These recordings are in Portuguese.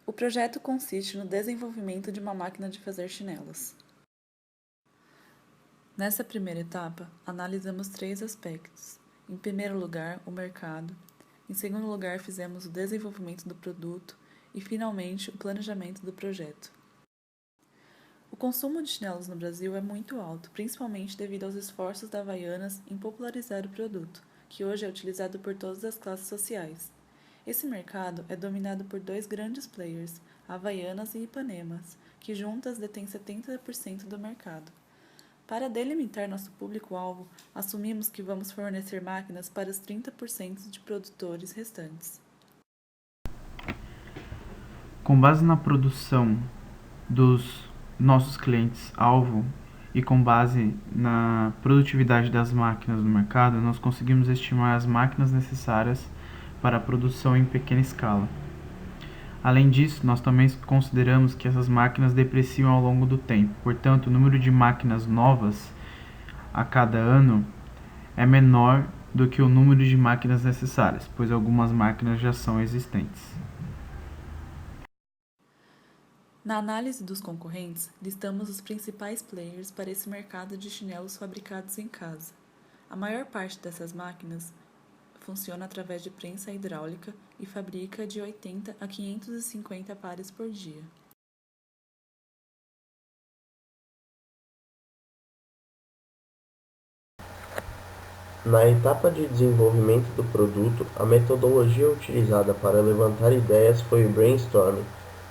O projeto consiste no desenvolvimento de uma máquina de fazer chinelos. Nessa primeira etapa, analisamos 3 aspectos. Em primeiro lugar, o mercado. Em segundo lugar, fizemos o desenvolvimento do produto e, finalmente, o planejamento do projeto. O consumo de chinelos no Brasil é muito alto, principalmente devido aos esforços da Havaianas em popularizar o produto, que hoje é utilizado por todas as classes sociais. Esse mercado é dominado por 2 grandes players, Havaianas e Ipanemas, que juntas detêm 70% do mercado. Para delimitar nosso público-alvo, assumimos que vamos fornecer máquinas para os 30% de produtores restantes. Com base na produção dos nossos clientes-alvo e com base na produtividade das máquinas no mercado, nós conseguimos estimar as máquinas necessárias para a produção em pequena escala. Além disso, nós também consideramos que essas máquinas depreciam ao longo do tempo, portanto, o número de máquinas novas a cada ano é menor do que o número de máquinas necessárias, pois algumas máquinas já são existentes. Na análise dos concorrentes, listamos os principais players para esse mercado de chinelos fabricados em casa. A maior parte dessas máquinas funciona através de prensa hidráulica e fabrica de 80 a 550 pares por dia. Na etapa de desenvolvimento do produto, a metodologia utilizada para levantar ideias foi o brainstorming.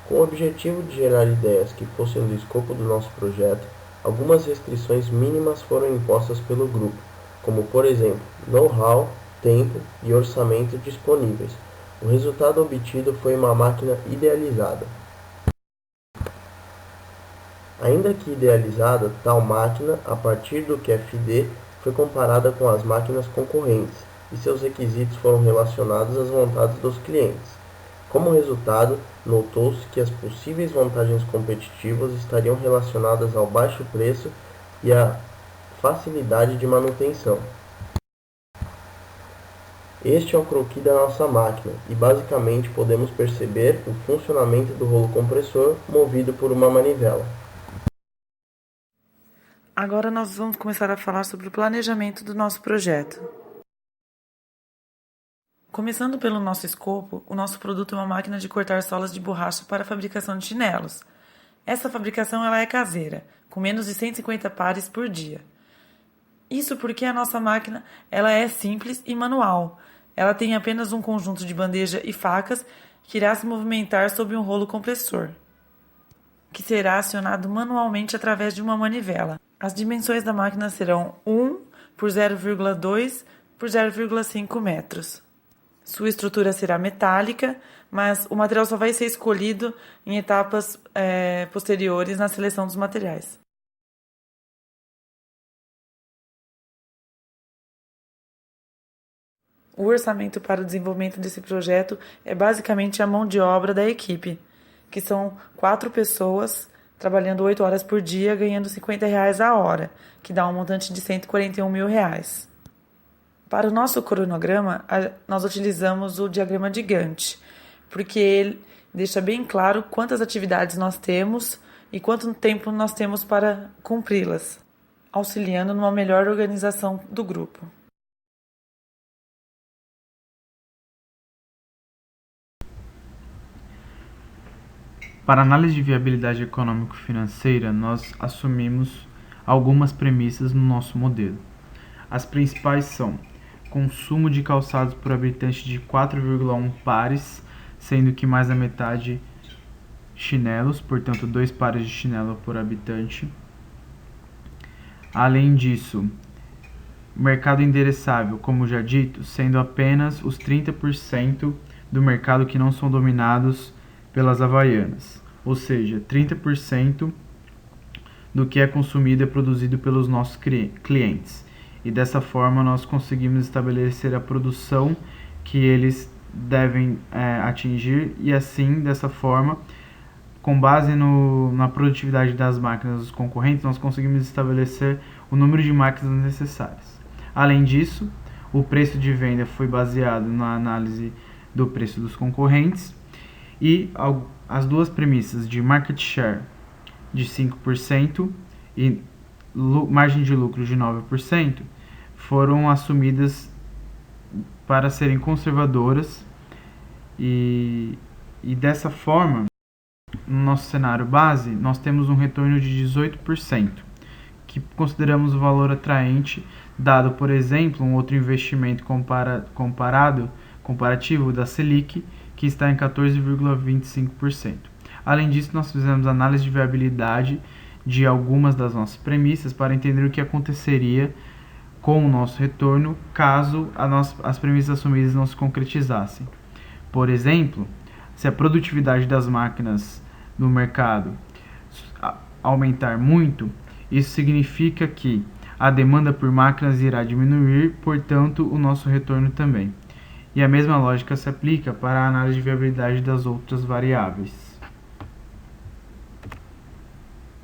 Com o objetivo de gerar ideias que fossem do escopo do nosso projeto, algumas restrições mínimas foram impostas pelo grupo, como por exemplo, know-how, tempo e orçamento disponíveis. O resultado obtido foi uma máquina idealizada. Ainda que idealizada, tal máquina, a partir do QFD, foi comparada com as máquinas concorrentes e seus requisitos foram relacionados às vontades dos clientes. Como resultado, notou-se que as possíveis vantagens competitivas estariam relacionadas ao baixo preço e à facilidade de manutenção. Este é o croquis da nossa máquina e basicamente podemos perceber o funcionamento do rolo compressor movido por uma manivela. Agora nós vamos começar a falar sobre o planejamento do nosso projeto. Começando pelo nosso escopo, o nosso produto é uma máquina de cortar solas de borracha para a fabricação de chinelos. Essa fabricação ela é caseira, com menos de 150 pares por dia. Isso porque a nossa máquina ela é simples e manual. Ela tem apenas um conjunto de bandeja e facas que irá se movimentar sob um rolo compressor, que será acionado manualmente através de uma manivela. As dimensões da máquina serão 1 por 0,2 por 0,5 metros. Sua estrutura será metálica, mas o material só vai ser escolhido em etapas posteriores na seleção dos materiais. O orçamento para o desenvolvimento desse projeto é basicamente a mão de obra da equipe, que são 4 pessoas trabalhando 8 horas por dia, ganhando R$50 a hora, que dá um montante de R$141 mil. Para o nosso cronograma, nós utilizamos o diagrama de Gantt, porque ele deixa bem claro quantas atividades nós temos e quanto tempo nós temos para cumpri-las, auxiliando numa melhor organização do grupo. Para análise de viabilidade econômico-financeira, nós assumimos algumas premissas no nosso modelo. As principais são consumo de calçados por habitante de 4,1 pares, sendo que mais da metade chinelos, portanto 2 pares de chinelo por habitante. Além disso, mercado endereçável, como já dito, sendo apenas os 30% do mercado que não são dominados pelas Havaianas, ou seja, 30% do que é consumido é produzido pelos nossos clientes. E dessa forma nós conseguimos estabelecer a produção que eles devem atingir e assim, dessa forma, com base na produtividade das máquinas dos concorrentes, nós conseguimos estabelecer o número de máquinas necessárias. Além disso, o preço de venda foi baseado na análise do preço dos concorrentes e as duas premissas de market share de 5% e margem de lucro de 9% foram assumidas para serem conservadoras e dessa forma, no nosso cenário base, nós temos um retorno de 18%, que consideramos o valor atraente, dado, por exemplo, um outro investimento comparativo da Selic, que está em 14,25%. Além disso, nós fizemos análise de viabilidade de algumas das nossas premissas para entender o que aconteceria com o nosso retorno caso as premissas assumidas não se concretizassem. Por exemplo, se a produtividade das máquinas no mercado aumentar muito, isso significa que a demanda por máquinas irá diminuir, portanto, o nosso retorno também. E a mesma lógica se aplica para a análise de viabilidade das outras variáveis.